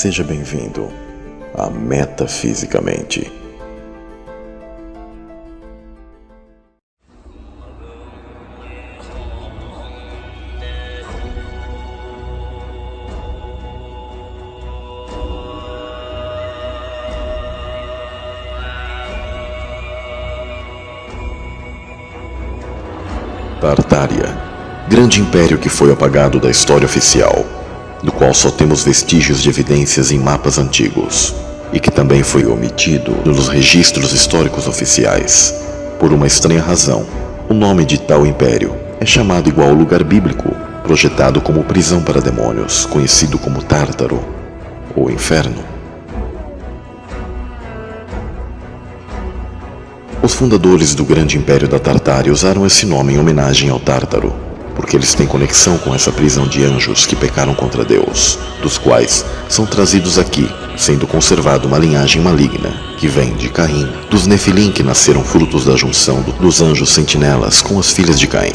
Seja bem-vindo a Metafisicamente. Tartária, grande império que foi apagado da história oficial, do qual só temos vestígios de evidências em mapas antigos, e que também foi omitido nos registros históricos oficiais. Por uma estranha razão, o nome de tal império é chamado igual ao lugar bíblico, projetado como prisão para demônios, conhecido como Tártaro, ou Inferno. Os fundadores do grande império da Tartária usaram esse nome em homenagem ao Tártaro, porque eles têm conexão com essa prisão de anjos que pecaram contra Deus, dos quais são trazidos aqui, sendo conservada uma linhagem maligna, que vem de Caim, dos Nefilim que nasceram frutos da junção dos anjos sentinelas com as filhas de Caim,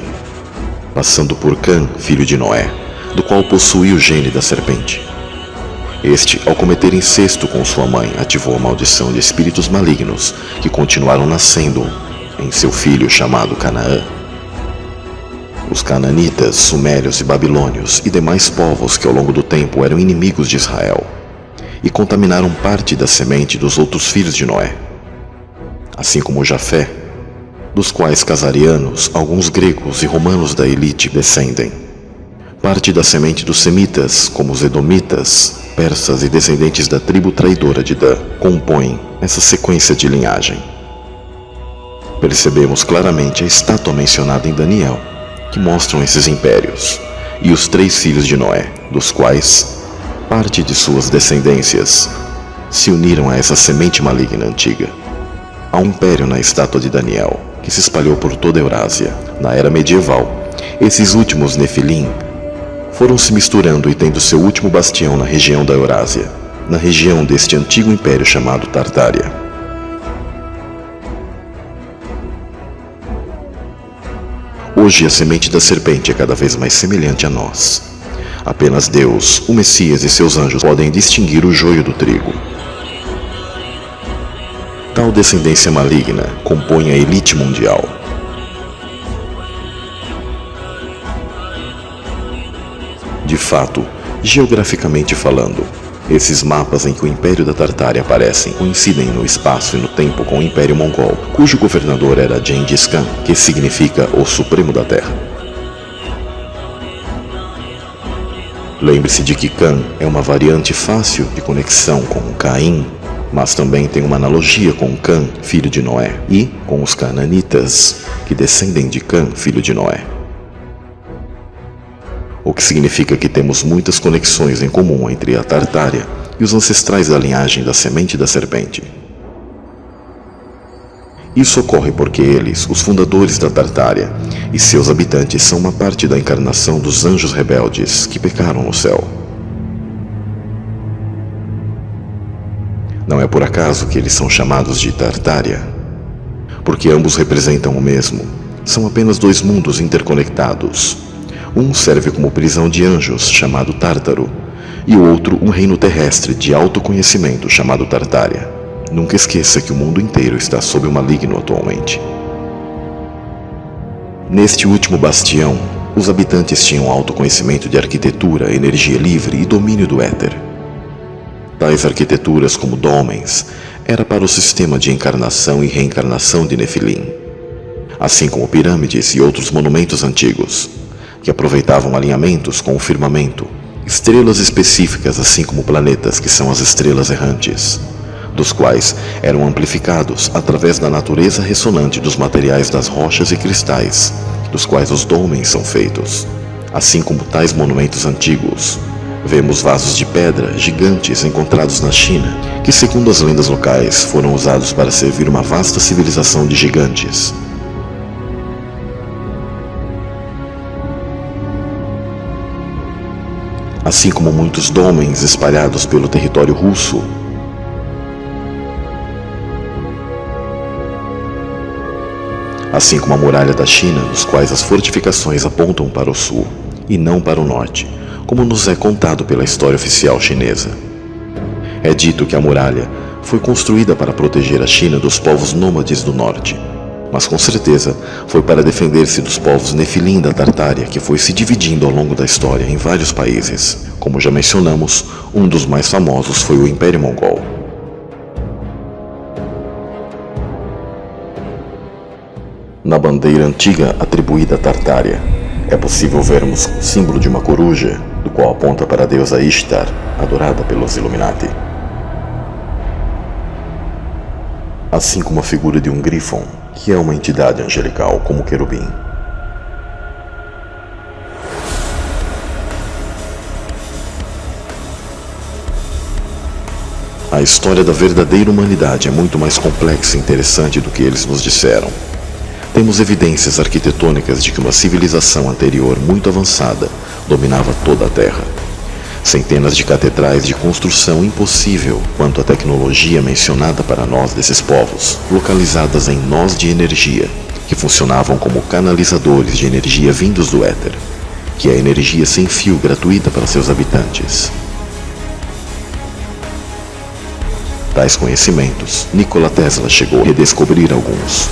passando por Cã, filho de Noé, do qual possuía o gene da serpente. Este, ao cometer incesto com sua mãe, ativou a maldição de espíritos malignos que continuaram nascendo em seu filho chamado Canaã. Os cananitas, sumérios e babilônios e demais povos que ao longo do tempo eram inimigos de Israel e contaminaram parte da semente dos outros filhos de Noé, assim como Jafé, dos quais casarianos, alguns gregos e romanos da elite descendem. Parte da semente dos semitas, como os edomitas, persas e descendentes da tribo traidora de Dan, compõem essa sequência de linhagem. Percebemos claramente a estátua mencionada em Daniel, que mostram esses impérios, e os 3 filhos de Noé, dos quais parte de suas descendências se uniram a essa semente maligna antiga. Há um império na estátua de Daniel, que se espalhou por toda a Eurásia. Na era medieval, esses últimos Nefilim foram se misturando e tendo seu último bastião na região da Eurásia, na região deste antigo império chamado Tartária. Hoje a semente da serpente é cada vez mais semelhante a nós. Apenas Deus, o Messias e seus anjos podem distinguir o joio do trigo. Tal descendência maligna compõe a elite mundial. De fato, geograficamente falando, esses mapas em que o Império da Tartária aparecem coincidem no espaço e no tempo com o Império Mongol, cujo governador era Gengis Khan, que significa o Supremo da Terra. Lembre-se de que Khan é uma variante fácil de conexão com Caim, mas também tem uma analogia com Cã, filho de Noé, e com os cananitas, que descendem de Cã, filho de Noé. O que significa que temos muitas conexões em comum entre a Tartária e os ancestrais da linhagem da semente da serpente. Isso ocorre porque eles, os fundadores da Tartária, e seus habitantes são uma parte da encarnação dos anjos rebeldes que pecaram no céu. Não é por acaso que eles são chamados de Tartária, porque ambos representam o mesmo. São apenas 2 mundos interconectados. Um serve como prisão de anjos, chamado Tártaro, e o outro um reino terrestre de autoconhecimento, chamado Tartária. Nunca esqueça que o mundo inteiro está sob o maligno atualmente. Neste último bastião, os habitantes tinham autoconhecimento de arquitetura, energia livre e domínio do éter. Tais arquiteturas, como dólmens, era para o sistema de encarnação e reencarnação de Nefilim, assim como pirâmides e outros monumentos antigos, que aproveitavam alinhamentos com o firmamento, estrelas específicas assim como planetas que são as estrelas errantes, dos quais eram amplificados através da natureza ressonante dos materiais das rochas e cristais, dos quais os dólmens são feitos. Assim como tais monumentos antigos, vemos vasos de pedra gigantes encontrados na China, que segundo as lendas locais foram usados para servir uma vasta civilização de gigantes. Assim como muitos dólmens espalhados pelo território russo, assim como a muralha da China, nos quais as fortificações apontam para o sul e não para o norte, como nos é contado pela história oficial chinesa. É dito que a muralha foi construída para proteger a China dos povos nômades do norte, mas com certeza foi para defender-se dos povos Nefilim da Tartária, que foi se dividindo ao longo da história em vários países. Como já mencionamos, um dos mais famosos foi o Império Mongol. Na bandeira antiga atribuída à Tartária, é possível vermos o símbolo de uma coruja, do qual aponta para a deusa Ishtar, adorada pelos Illuminati. Assim como a figura de um Gryphon, que é uma entidade angelical como o querubim. A história da verdadeira humanidade é muito mais complexa e interessante do que eles nos disseram. Temos evidências arquitetônicas de que uma civilização anterior muito avançada dominava toda a Terra. Centenas de catedrais de construção impossível quanto à tecnologia mencionada para nós desses povos, localizadas em nós de energia, que funcionavam como canalizadores de energia vindos do éter, que é energia sem fio gratuita para seus habitantes. Tais conhecimentos, Nikola Tesla chegou a redescobrir alguns.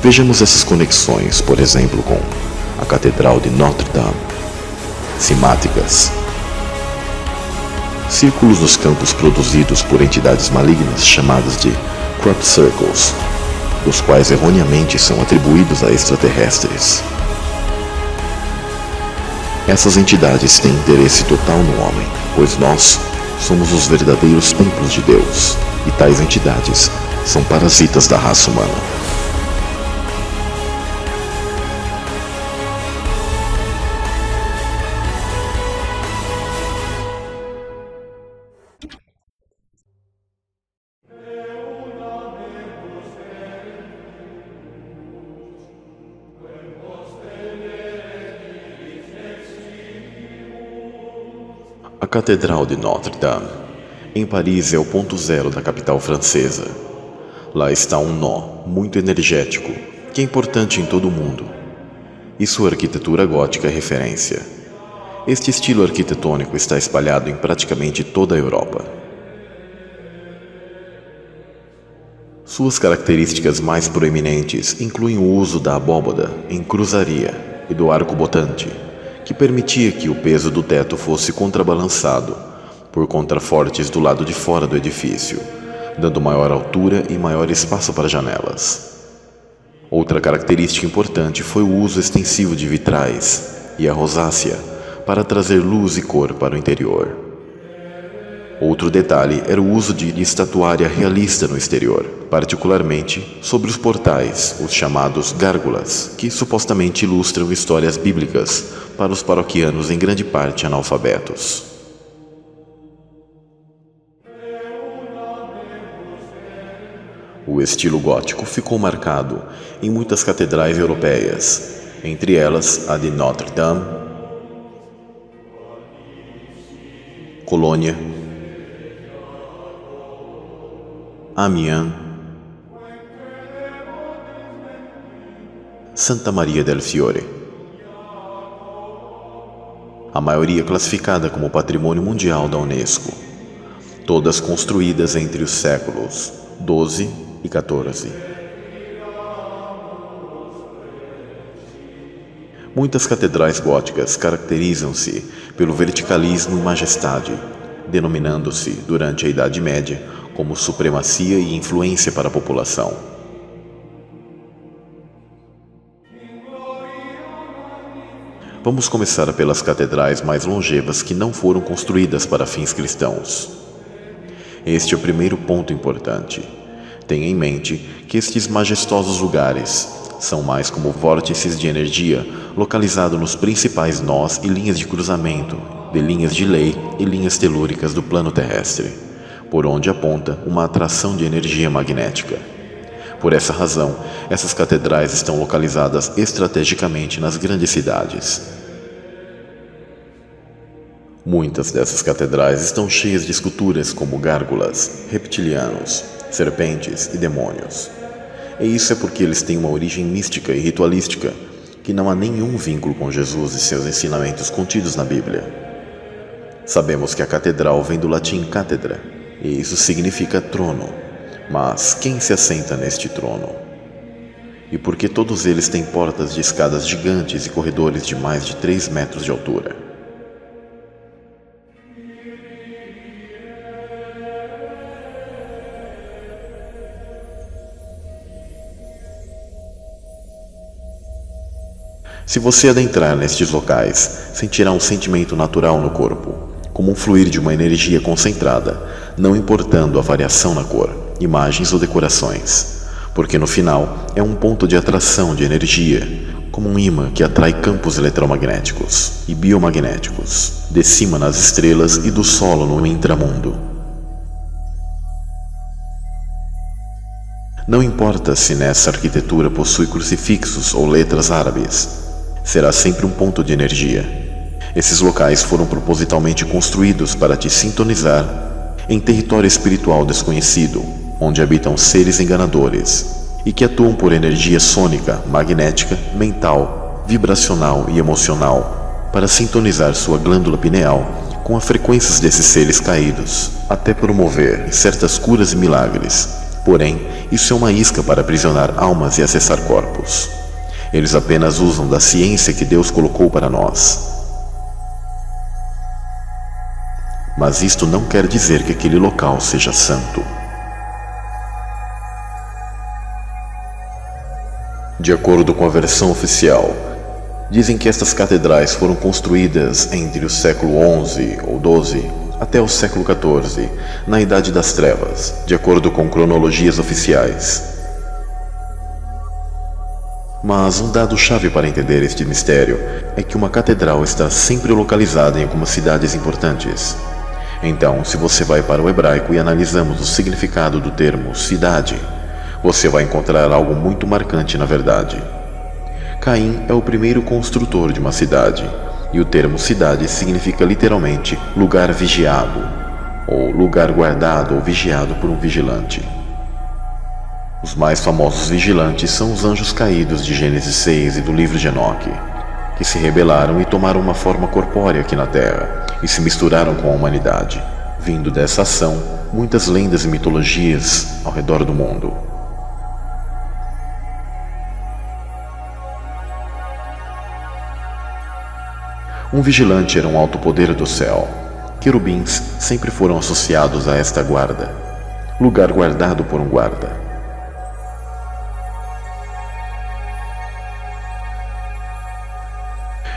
Vejamos essas conexões, por exemplo, com a Catedral de Notre Dame. Cimáticas. Círculos nos campos produzidos por entidades malignas chamadas de crop circles, dos quais erroneamente são atribuídos a extraterrestres. Essas entidades têm interesse total no homem, pois nós somos os verdadeiros templos de Deus, e tais entidades são parasitas da raça humana. A Catedral de Notre Dame, em Paris, é o ponto zero da capital francesa. Lá está um nó muito energético, que é importante em todo o mundo, e sua arquitetura gótica é referência. Este estilo arquitetônico está espalhado em praticamente toda a Europa. Suas características mais proeminentes incluem o uso da abóbada em cruzaria e do arco botante, que permitia que o peso do teto fosse contrabalançado por contrafortes do lado de fora do edifício, dando maior altura e maior espaço para janelas. Outra característica importante foi o uso extensivo de vitrais e a rosácea para trazer luz e cor para o interior. Outro detalhe era o uso de estatuária realista no exterior, particularmente sobre os portais, os chamados gárgulas, que supostamente ilustram histórias bíblicas para os paroquianos em grande parte analfabetos. O estilo gótico ficou marcado em muitas catedrais europeias, entre elas a de Notre Dame, Colônia, Amiens, Santa Maria del Fiore. A maioria classificada como Patrimônio Mundial da Unesco, todas construídas entre os séculos XII e XIV. Muitas catedrais góticas caracterizam-se pelo verticalismo e majestade, denominando-se, durante a Idade Média, como supremacia e influência para a população. Vamos começar pelas catedrais mais longevas que não foram construídas para fins cristãos. Este é o primeiro ponto importante. Tenha em mente que estes majestosos lugares são mais como vórtices de energia localizados nos principais nós e linhas de cruzamento de linhas de lei e linhas telúricas do plano terrestre, por onde aponta uma atração de energia magnética. Por essa razão, essas catedrais estão localizadas estrategicamente nas grandes cidades. Muitas dessas catedrais estão cheias de esculturas como gárgulas, reptilianos, serpentes e demônios. E isso é porque eles têm uma origem mística e ritualística, que não há nenhum vínculo com Jesus e seus ensinamentos contidos na Bíblia. Sabemos que a catedral vem do latim cátedra, e isso significa trono. Mas quem se assenta neste trono? E por que todos eles têm portas de escadas gigantes e corredores de mais de 3 metros de altura? Se você adentrar nestes locais, sentirá um sentimento natural no corpo, como um fluir de uma energia concentrada, não importando a variação na cor, imagens ou decorações, porque no final é um ponto de atração de energia, como um ímã que atrai campos eletromagnéticos e biomagnéticos, de cima nas estrelas e do solo no intramundo. Não importa se nessa arquitetura possui crucifixos ou letras árabes, será sempre um ponto de energia. Esses locais foram propositalmente construídos para te sintonizar em território espiritual desconhecido, onde habitam seres enganadores e que atuam por energia sônica, magnética, mental, vibracional e emocional para sintonizar sua glândula pineal com as frequências desses seres caídos, até promover certas curas e milagres. Porém, isso é uma isca para aprisionar almas e acessar corpos. Eles apenas usam da ciência que Deus colocou para nós. Mas isto não quer dizer que aquele local seja santo. De acordo com a versão oficial, dizem que estas catedrais foram construídas entre o século XI ou XII até o século XIV, na Idade das Trevas, de acordo com cronologias oficiais. Mas um dado-chave para entender este mistério é que uma catedral está sempre localizada em algumas cidades importantes. Então, se você vai para o hebraico e analisamos o significado do termo cidade, você vai encontrar algo muito marcante na verdade. Caim é o primeiro construtor de uma cidade, e o termo cidade significa literalmente lugar vigiado, ou lugar guardado ou vigiado por um vigilante. Os mais famosos vigilantes são os anjos caídos de Gênesis 6 e do livro de Enoque, que se rebelaram e tomaram uma forma corpórea aqui na Terra e se misturaram com a humanidade. Vindo dessa ação, muitas lendas e mitologias ao redor do mundo. Um vigilante era um alto poder do céu. Querubins sempre foram associados a esta guarda, lugar guardado por um guarda.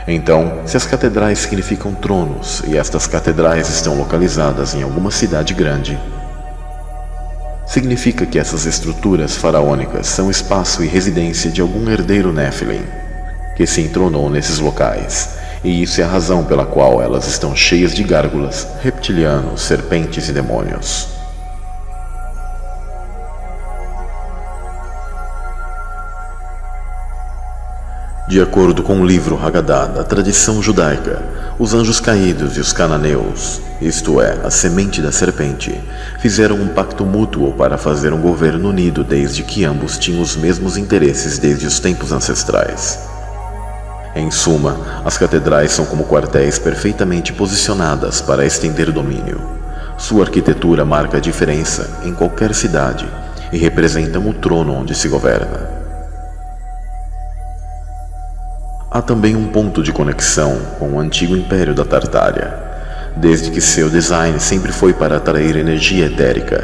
Então, se as catedrais significam tronos e estas catedrais estão localizadas em alguma cidade grande, significa que essas estruturas faraônicas são espaço e residência de algum herdeiro Nephilim, que se entronou nesses locais, e isso é a razão pela qual elas estão cheias de gárgulas, reptilianos, serpentes e demônios. De acordo com o livro Haggadah da tradição judaica, os anjos caídos e os cananeus, isto é, a semente da serpente, fizeram um pacto mútuo para fazer um governo unido desde que ambos tinham os mesmos interesses desde os tempos ancestrais. Em suma, as catedrais são como quartéis perfeitamente posicionadas para estender domínio. Sua arquitetura marca a diferença em qualquer cidade e representam o trono onde se governa. Há também um ponto de conexão com o antigo Império da Tartária, desde que seu design sempre foi para atrair energia etérica.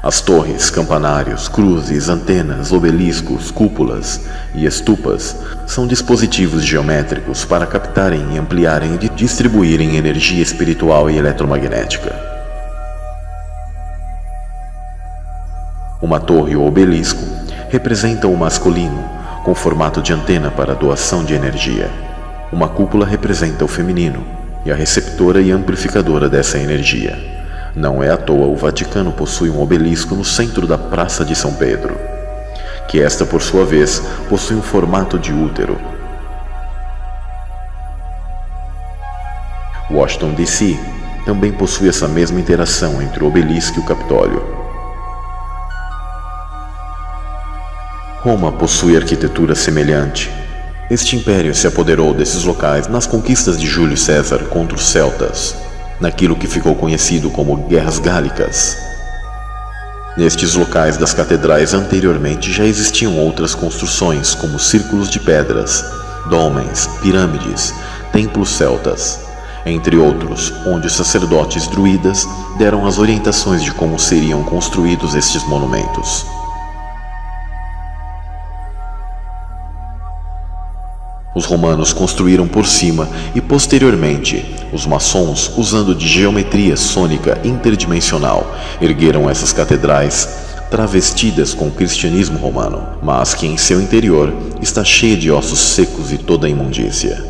As torres, campanários, cruzes, antenas, obeliscos, cúpulas e estupas são dispositivos geométricos para captarem e ampliarem e distribuírem energia espiritual e eletromagnética. Uma torre ou obelisco representa o masculino, com formato de antena para doação de energia. Uma cúpula representa o feminino e a receptora e amplificadora dessa energia. Não é à toa o Vaticano possui um obelisco no centro da Praça de São Pedro, que esta, por sua vez, possui um formato de útero. Washington, D.C. também possui essa mesma interação entre o obelisco e o Capitólio. Roma possui arquitetura semelhante. Este império se apoderou desses locais nas conquistas de Júlio César contra os celtas, naquilo que ficou conhecido como Guerras Gálicas. Nestes locais das catedrais anteriormente já existiam outras construções, como círculos de pedras, dolmens, pirâmides, templos celtas, entre outros, onde os sacerdotes druidas deram as orientações de como seriam construídos estes monumentos. Os romanos construíram por cima e, posteriormente, os maçons, usando de geometria sônica interdimensional, ergueram essas catedrais travestidas com o cristianismo romano, mas que em seu interior está cheia de ossos secos e toda a imundícia.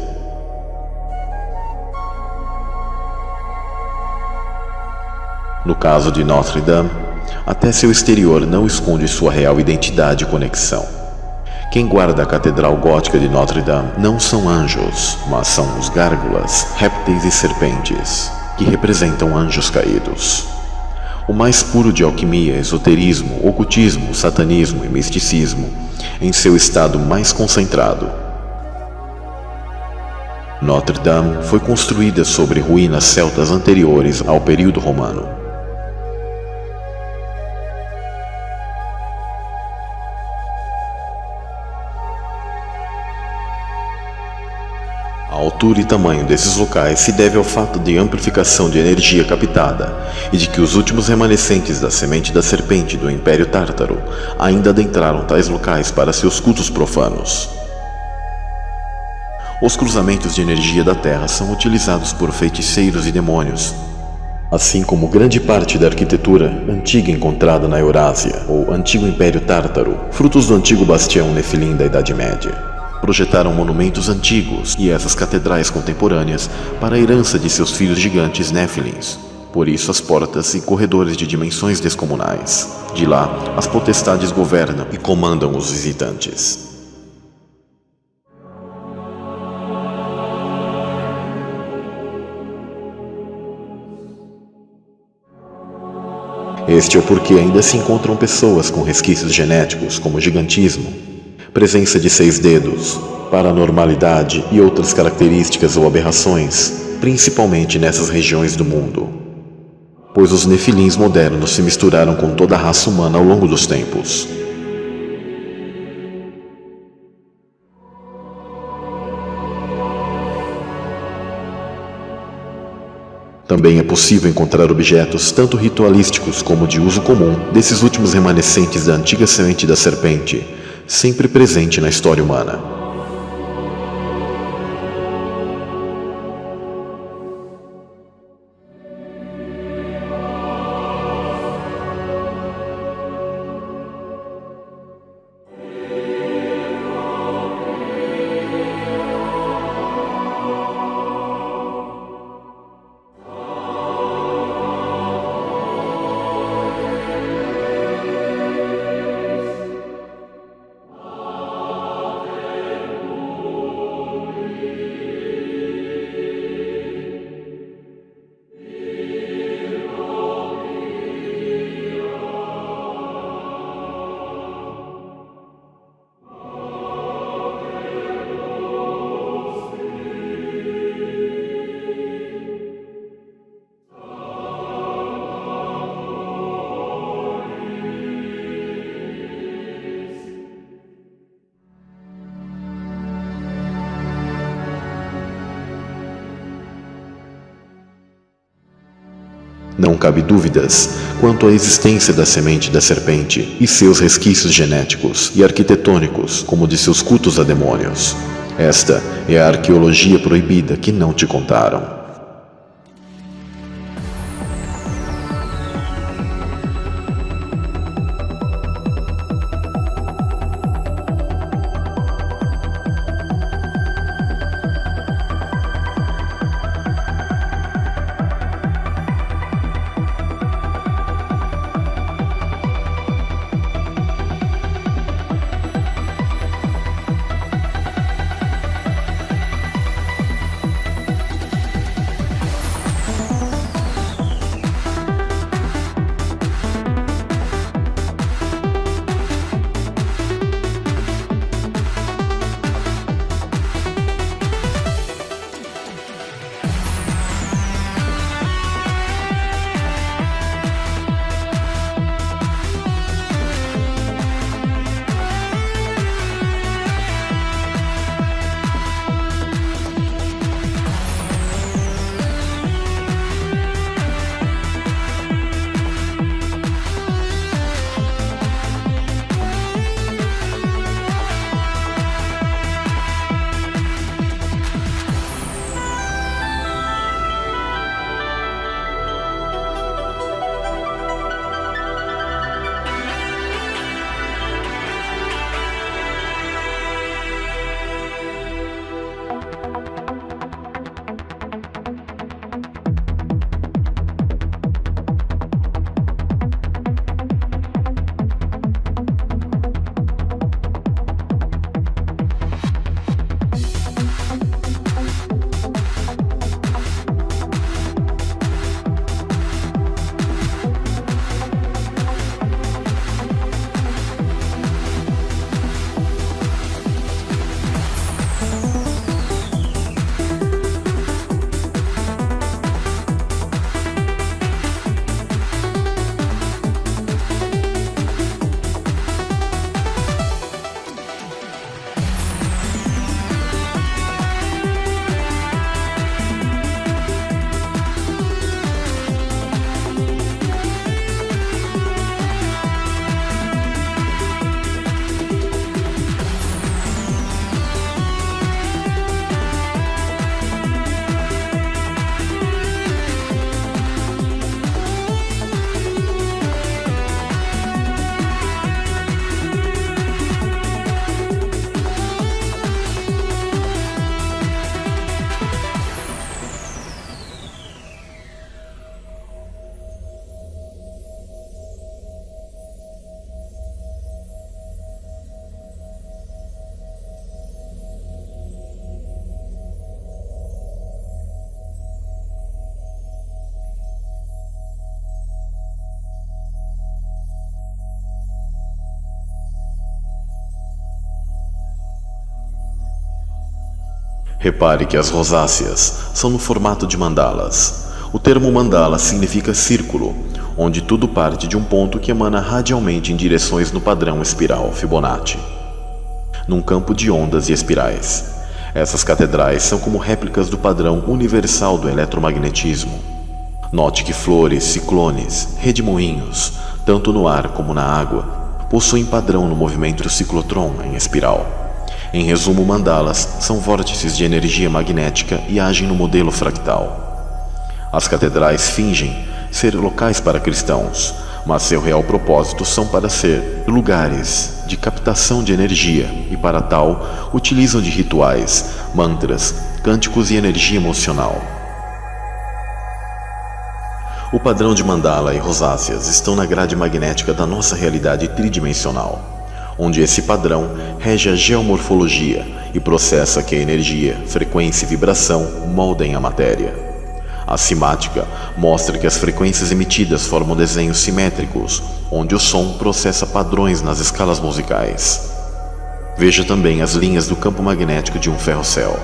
No caso de Notre Dame, até seu exterior não esconde sua real identidade e conexão. Quem guarda a Catedral Gótica de Notre Dame não são anjos, mas são os gárgulas, répteis e serpentes, que representam anjos caídos. O mais puro de alquimia, esoterismo, ocultismo, satanismo e misticismo, em seu estado mais concentrado. Notre Dame foi construída sobre ruínas celtas anteriores ao período romano. A altura e tamanho desses locais se deve ao fato de amplificação de energia captada e de que os últimos remanescentes da semente da serpente do Império Tártaro ainda adentraram tais locais para seus cultos profanos. Os cruzamentos de energia da Terra são utilizados por feiticeiros e demônios, assim como grande parte da arquitetura antiga encontrada na Eurásia, ou Antigo Império Tártaro, frutos do antigo bastião Nefilim da Idade Média. Projetaram monumentos antigos e essas catedrais contemporâneas para a herança de seus filhos gigantes Néfilins. Por isso as portas e corredores de dimensões descomunais. De lá, as potestades governam e comandam os visitantes. Este é o porquê ainda se encontram pessoas com resquícios genéticos como gigantismo, presença de 6 dedos, paranormalidade e outras características ou aberrações, principalmente nessas regiões do mundo, pois os nefilins modernos se misturaram com toda a raça humana ao longo dos tempos. Também é possível encontrar objetos tanto ritualísticos como de uso comum desses últimos remanescentes da antiga semente da serpente, sempre presente na história humana. Não cabe dúvidas quanto à existência da semente da serpente e seus resquícios genéticos e arquitetônicos, como de seus cultos a demônios. Esta é a arqueologia proibida que não te contaram. Repare que as rosáceas são no formato de mandalas. O termo mandala significa círculo, onde tudo parte de um ponto que emana radialmente em direções no padrão espiral Fibonacci, num campo de ondas e espirais. Essas catedrais são como réplicas do padrão universal do eletromagnetismo. Note que flores, ciclones, redemoinhos, tanto no ar como na água, possuem padrão no movimento do ciclotron em espiral. Em resumo, mandalas são vórtices de energia magnética e agem no modelo fractal. As catedrais fingem ser locais para cristãos, mas seu real propósito são para ser lugares de captação de energia e, para tal, utilizam de rituais, mantras, cânticos e energia emocional. O padrão de mandala e rosáceas estão na grade magnética da nossa realidade tridimensional, onde esse padrão rege a geomorfologia e processa que a energia, frequência e vibração moldem a matéria. A simática mostra que as frequências emitidas formam desenhos simétricos, onde o som processa padrões nas escalas musicais. Veja também as linhas do campo magnético de um ferrocel,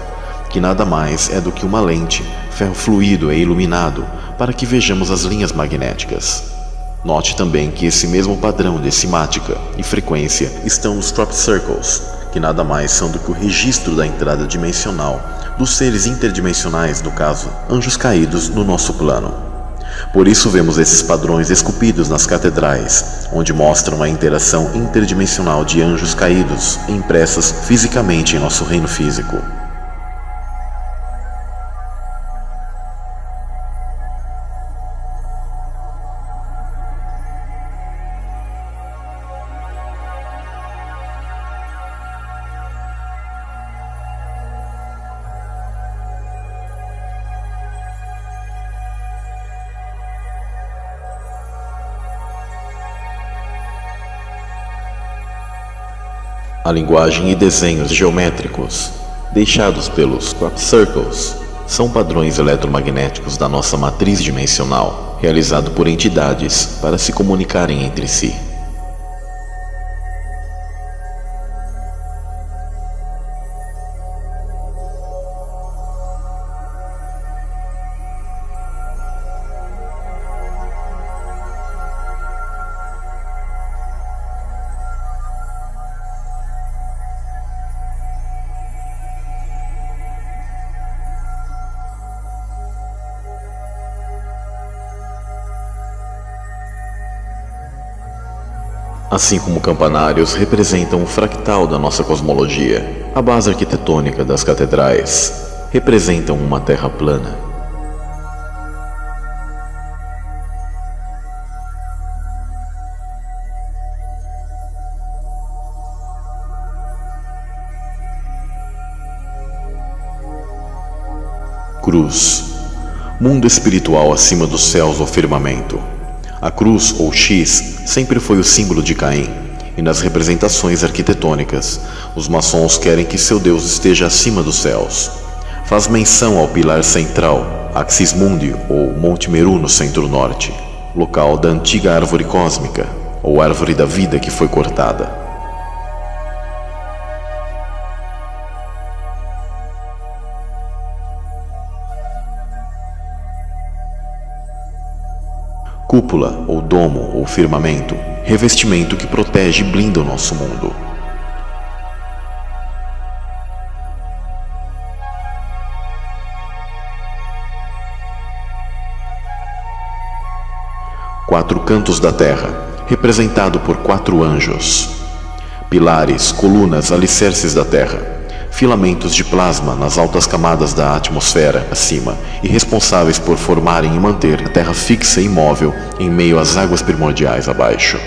que nada mais é do que uma lente, ferro fluido e iluminado, para que vejamos as linhas magnéticas. Note também que esse mesmo padrão de simática e frequência estão nos crop circles, que nada mais são do que o registro da entrada dimensional dos seres interdimensionais, no caso, anjos caídos no nosso plano. Por isso vemos esses padrões esculpidos nas catedrais, onde mostram a interação interdimensional de anjos caídos impressas fisicamente em nosso reino físico. A linguagem e desenhos geométricos deixados pelos crop circles são padrões eletromagnéticos da nossa matriz dimensional, realizado por entidades para se comunicarem entre si. Assim como campanários representam o fractal da nossa cosmologia, a base arquitetônica das catedrais representam uma terra plana. Cruz, mundo espiritual acima dos céus ou firmamento. A cruz, ou X, sempre foi o símbolo de Caim, e nas representações arquitetônicas, os maçons querem que seu Deus esteja acima dos céus. Faz menção ao pilar central, Axis Mundi, ou Monte Meru no centro-norte, local da antiga árvore cósmica, ou árvore da vida que foi cortada. Cúpula, ou domo, ou firmamento, revestimento que protege e blinda o nosso mundo. Quatro cantos da terra, representado por 4 anjos. Pilares, colunas, alicerces da terra. Filamentos de plasma nas altas camadas da atmosfera acima e responsáveis por formarem e manter a Terra fixa e imóvel em meio às águas primordiais abaixo.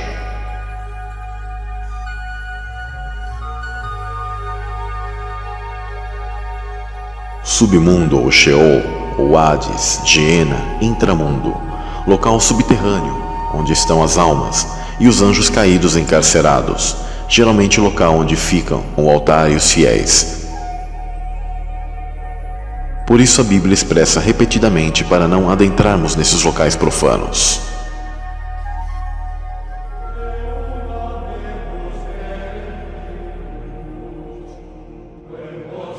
Submundo ou Sheol, ou Hades, Geena, intramundo, local subterrâneo, onde estão as almas e os anjos caídos encarcerados, geralmente local onde ficam o altar e os fiéis. Por isso a Bíblia expressa repetidamente para não adentrarmos nesses locais profanos.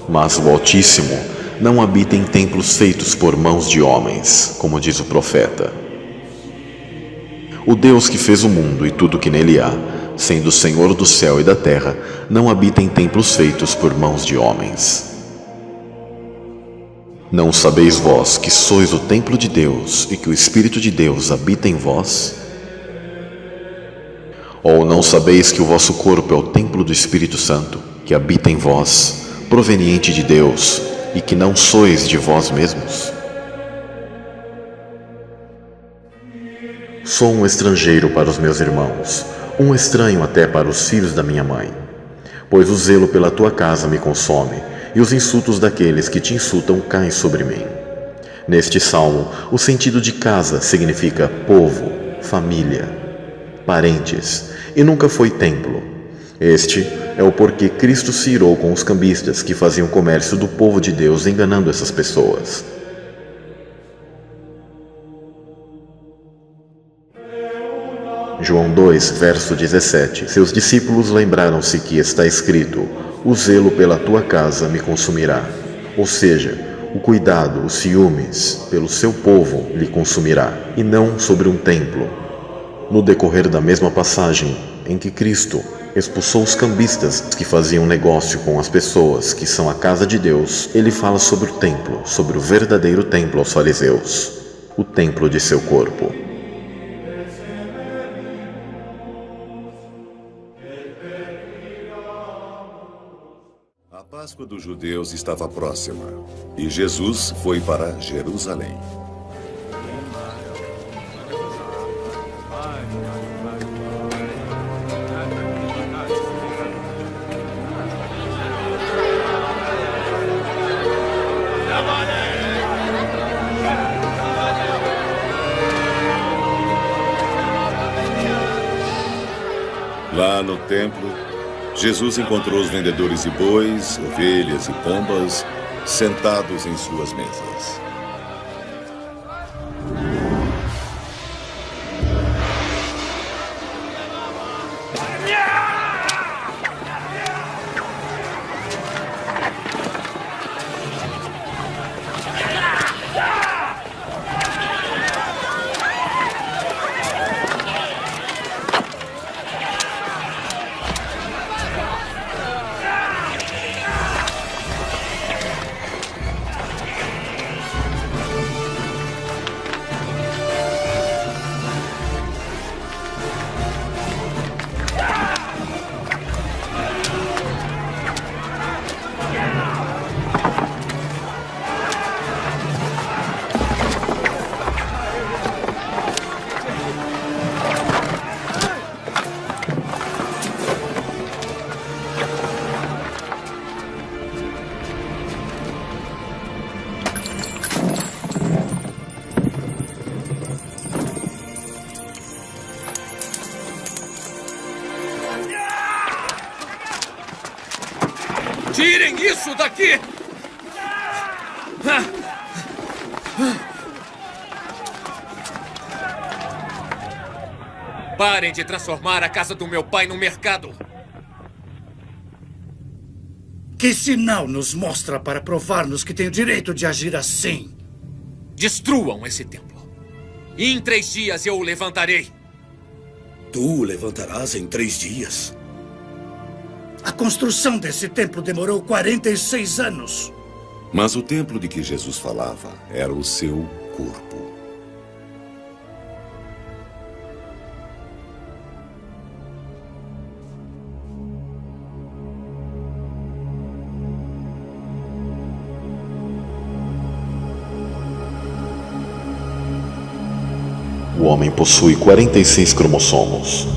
Mas o Altíssimo não habita em templos feitos por mãos de homens, como diz o profeta. O Deus que fez o mundo e tudo que nele há, sendo o Senhor do céu e da terra, não habita em templos feitos por mãos de homens. Não sabeis vós que sois o templo de Deus e que o Espírito de Deus habita em vós? Ou não sabeis que o vosso corpo é o templo do Espírito Santo, que habita em vós, proveniente de Deus, e que não sois de vós mesmos? Sou um estrangeiro para os meus irmãos, um estranho até para os filhos da minha mãe. Pois o zelo pela tua casa me consome, e os insultos daqueles que te insultam caem sobre mim. Neste salmo, o sentido de casa significa povo, família, parentes, e nunca foi templo. Este é o porquê Cristo se irou com os cambistas que faziam comércio do povo de Deus enganando essas pessoas. João 2, verso 17. Seus discípulos lembraram-se que está escrito: o zelo pela tua casa me consumirá. Ou seja, o cuidado, os ciúmes pelo seu povo lhe consumirá, e não sobre um templo. No decorrer da mesma passagem em que Cristo expulsou os cambistas que faziam negócio com as pessoas que são a casa de Deus, ele fala sobre o templo, sobre o verdadeiro templo aos fariseus, o templo de seu corpo. A Páscoa dos judeus estava próxima e Jesus foi para Jerusalém. Lá no templo, Jesus encontrou os vendedores de bois, ovelhas e pombas sentados em suas mesas. Tirem isso daqui! Parem de transformar a casa do meu pai num mercado. Que sinal nos mostra para provar-nos que tem o direito de agir assim? Destruam esse templo. E em 3 dias eu o levantarei. Tu o levantarás em 3 dias? A construção desse templo demorou 46 anos. Mas o templo de que Jesus falava era o seu corpo. O homem possui 46 cromossomos.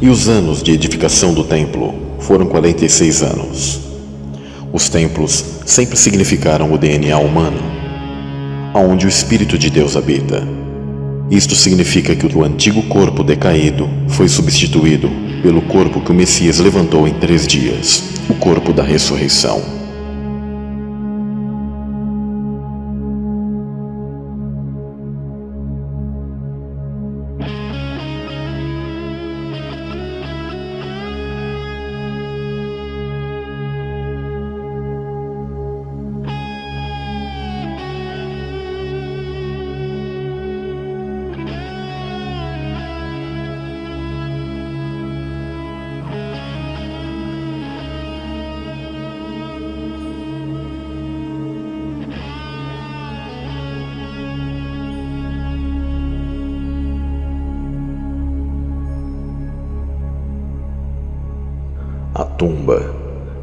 E os anos de edificação do templo foram 46 anos. Os templos sempre significaram o DNA humano, onde o Espírito de Deus habita. Isto significa que o antigo corpo decaído foi substituído pelo corpo que o Messias levantou em 3 dias, o corpo da ressurreição. tumba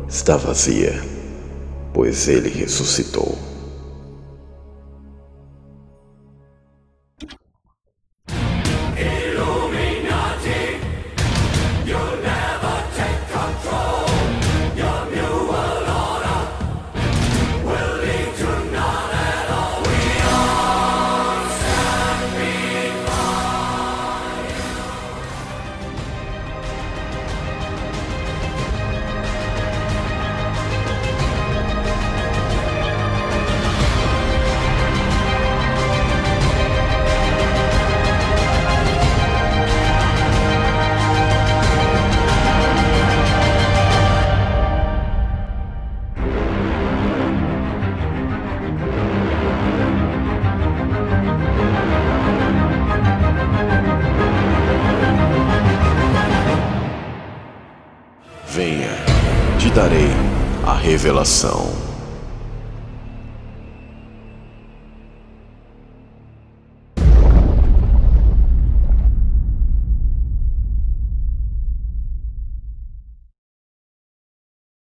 está vazia, pois ele ressuscitou. Venha, te darei a revelação.